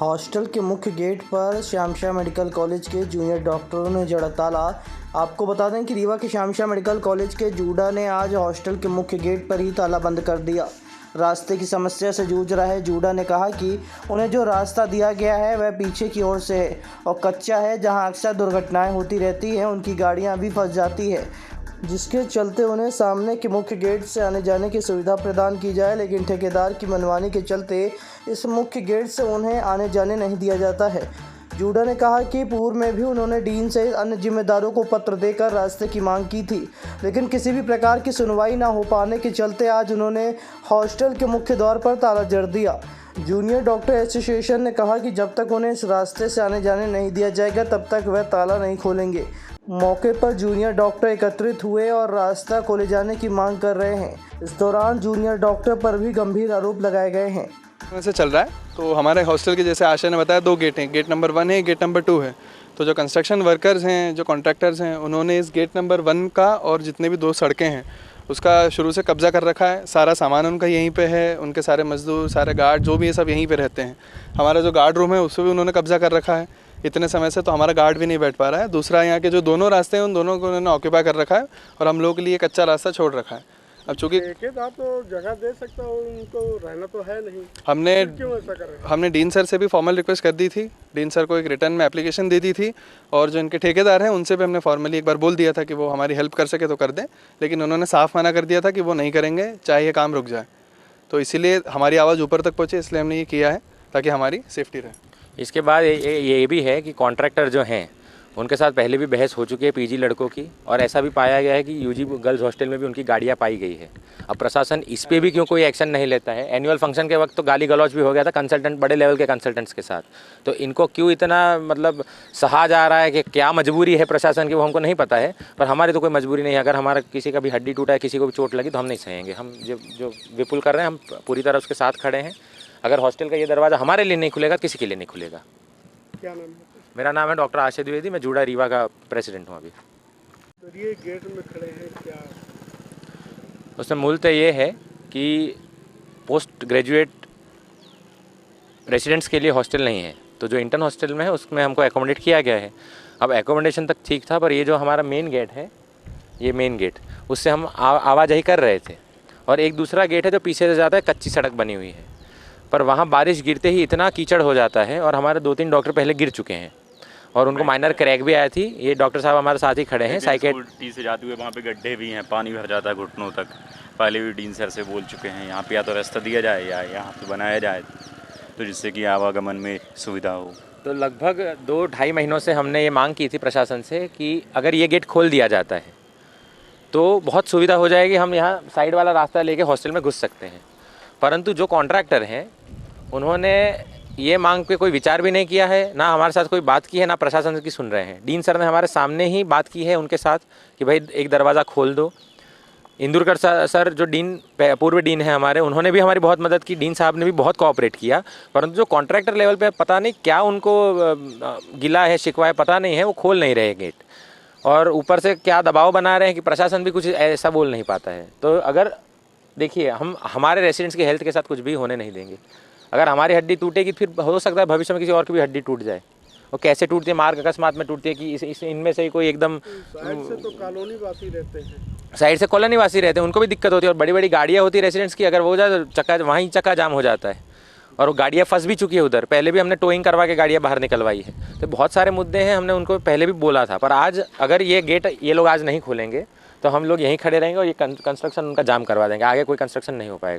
Hostel के मुख्य gate पर श्यामशाह मेडिकल कॉलेज के जूनियर डॉक्टरों ने जड़ा ताला। आपको बता दें कि रीवा के श्यामशाह मेडिकल कॉलेज के जूडा ने आज हॉस्टल के मुख्य गेट पर ही ताला बंद कर दिया। रास्ते की समस्या से जूझ रहे जूडा ने कहा कि उन्हें जो रास्ता दिया गया है वह पीछे की ओर से है और कच्चा है, जहां अक्सर दुर्घटनाएं होती रहती हैं। उनकी गाड़ियां भी फंस जाती है, जिसके चलते उन्हें सामने के मुख्य गेट से आने जाने की सुविधा प्रदान की जाए, लेकिन ठेकेदार की मनमानी के चलते इस मुख्य गेट से उन्हें आने जाने नहीं दिया जाता है। जूडा ने कहा कि पूर्व में भी उन्होंने डीन सहित अन्य जिम्मेदारों को पत्र देकर रास्ते की मांग की थी, लेकिन किसी भी प्रकार की सुनवाई न हो पाने के चलते आज उन्होंने हॉस्टल के मुख्य द्वार पर ताला जड़ दिया। जूनियर डॉक्टर एसोसिएशन ने कहा कि जब तक उन्हें इस रास्ते से आने जाने नहीं दिया जाएगा तब तक वह ताला नहीं खोलेंगे। मौके पर जूनियर डॉक्टर एकत्रित हुए और रास्ता खोले जाने की मांग कर रहे हैं। इस दौरान जूनियर डॉक्टर पर भी गंभीर आरोप लगाए गए हैं। से चल रहा है तो हमारे हॉस्टल के जैसे आशा ने बताया 2 गेट हैं, गेट नंबर 1 है, गेट नंबर 2 है। तो जो कंस्ट्रक्शन वर्कर्स हैं, जो कॉन्ट्रैक्टर्स हैं, उन्होंने इस गेट नंबर 1 का और जितने भी 2 सड़कें हैं उसका शुरू से कब्जा कर रखा है। सारा सामान उनका यहीं पे है, उनके सारे मजदूर, सारे गार्ड जो भी है सब यहीं पे रहते हैं। हमारा जो गार्ड रूम है उसमें भी उन्होंने कब्जा कर रखा है इतने समय से, तो हमारा गार्ड भी नहीं बैठ पा रहा है। दूसरा, यहाँ के जो दोनों रास्ते हैं उन दोनों को उन्होंने ऑक्यूपाई कर रखा है और हम लोगों के लिए कच्चा रास्ता छोड़ रखा है। अब चूँकि आप तो जगह दे सकता हो, उनको रहना तो है नहीं, हमने डीन सर से भी फॉर्मल रिक्वेस्ट कर दी थी। डीन सर को एक रिटर्न में एप्लीकेशन दे दी थी और जो इनके ठेकेदार हैं उनसे भी हमने फॉर्मली एक बार बोल दिया था कि वो हमारी हेल्प कर सके तो कर दें, लेकिन उन्होंने साफ मना कर दिया था कि वो नहीं करेंगे चाहे ये काम रुक जाए। तो इसीलिए हमारी आवाज़ ऊपर तक पहुँचे, इसलिए हमने ये किया है ताकि हमारी सेफ्टी रहे। इसके बाद ये भी है कि कॉन्ट्रैक्टर जो हैं उनके साथ पहले भी बहस हो चुकी है पीजी लड़कों की, और ऐसा भी पाया गया है कि यूजी गर्ल्स हॉस्टल में भी उनकी गाड़ियां पाई गई है। अब प्रशासन इस पे भी क्यों कोई एक्शन नहीं लेता है? एनुअल फंक्शन के वक्त तो गाली गलौज भी हो गया था कंसल्टेंट, बड़े लेवल के कंसल्टेंट्स के साथ। तो इनको क्यों इतना सहा जा रहा है कि क्या मजबूरी है प्रशासन की, वो हमको नहीं पता है। पर हमारी तो कोई मजबूरी नहीं है। अगर हमारा किसी का भी हड्डी टूटा है, किसी को भी चोट लगी, तो हम नहीं सहेंगे। हम जो विपुल कर रहे हैं, हम पूरी तरह उसके साथ खड़े हैं। अगर हॉस्टल का ये दरवाज़ा हमारे लिए नहीं खुलेगा, किसी के लिए नहीं खुलेगा। क्या नाम है? मेरा नाम है डॉक्टर आशा द्विवेदी, मैं जूडा रीवा का प्रेसिडेंट हूँ अभी। तो ये गेट में खड़े हैं, क्या उसमें मूलतः ये है कि पोस्ट ग्रेजुएट रेसिडेंट्स के लिए हॉस्टल नहीं है, तो जो इंटर्न हॉस्टल में है उसमें हमको एकोमोडेट किया गया है। अब एकोमोडेशन तक ठीक था, पर ये जो हमारा मेन गेट है, ये मेन गेट, उससे हम आवाजाही कर रहे थे। और एक दूसरा गेट है जो पीछे से जाता है, कच्ची सड़क बनी हुई है, पर वहाँ बारिश गिरते ही इतना कीचड़ हो जाता है। और हमारे 2-3 डॉक्टर पहले गिर चुके हैं और उनको माइनर क्रैक भी आई थी। ये डॉक्टर साहब हमारे साथ ही खड़े हैं। साइकेट्री से जाते हुए वहाँ पे गड्ढे भी हैं, पानी भर जाता है घुटनों तक। पहले भी डीन सर से बोल चुके हैं यहाँ पे या तो रास्ता दिया जाए या यहाँ पे बनाया जाए, तो जिससे कि आवागमन में सुविधा हो। तो लगभग 2-2.5 महीनों से हमने ये मांग की थी प्रशासन से कि अगर ये गेट खोल दिया जाता है तो बहुत सुविधा हो जाएगी, हम यहाँ साइड वाला रास्ता लेके हॉस्टल में घुस सकते हैं। परंतु जो कॉन्ट्रैक्टर हैं उन्होंने ये मांग पे कोई विचार भी नहीं किया है, ना हमारे साथ कोई बात की है, ना प्रशासन की सुन रहे हैं। डीन सर ने हमारे सामने ही बात की है उनके साथ कि भाई एक दरवाज़ा खोल दो। इंदुरकर सर जो पूर्व डीन है हमारे, उन्होंने भी हमारी बहुत मदद की। डीन साहब ने भी बहुत कोऑपरेट किया, परंतु जो कॉन्ट्रैक्टर लेवल पे पता नहीं क्या उनको गिला है, शिकवा है, पता नहीं है, वो खोल नहीं रहे गेट। और ऊपर से क्या दबाव बना रहे हैं कि प्रशासन भी कुछ ऐसा बोल नहीं पाता है। तो अगर देखिए, हम हमारे रेसिडेंट्स की हेल्थ के साथ कुछ भी होने नहीं देंगे। अगर हमारी हड्डी टूटेगी, फिर हो सकता है भविष्य में किसी और की भी हड्डी टूट जाए। वो कैसे टूटती है? मार्ग अकस्मात में टूटती है कि इनमें से ही कोई एकदम साइड से तो कॉलोनी वासी रहते हैं, साइड से कॉलोनी वासी रहते हैं, उनको भी दिक्कत होती है। और बड़ी बड़ी गाड़ियाँ होती है रेसिडेंट्स की, अगर वो हो जाए तो चक्का जाम हो जाता है। और वो गाड़ियाँ फंस भी चुकी है उधर, पहले भी हमने टोइंग करवा के गाड़ियाँ बाहर निकलवाई है। तो बहुत सारे मुद्दे हैं, हमने उनको पहले भी बोला था। पर आज अगर ये गेट ये लोग आज नहीं खोलेंगे तो हम लोग यहीं खड़े रहेंगे और ये कंस्ट्रक्शन उनका जाम करवा देंगे। आगे कोई कंस्ट्रक्शन नहीं हो पाएगा।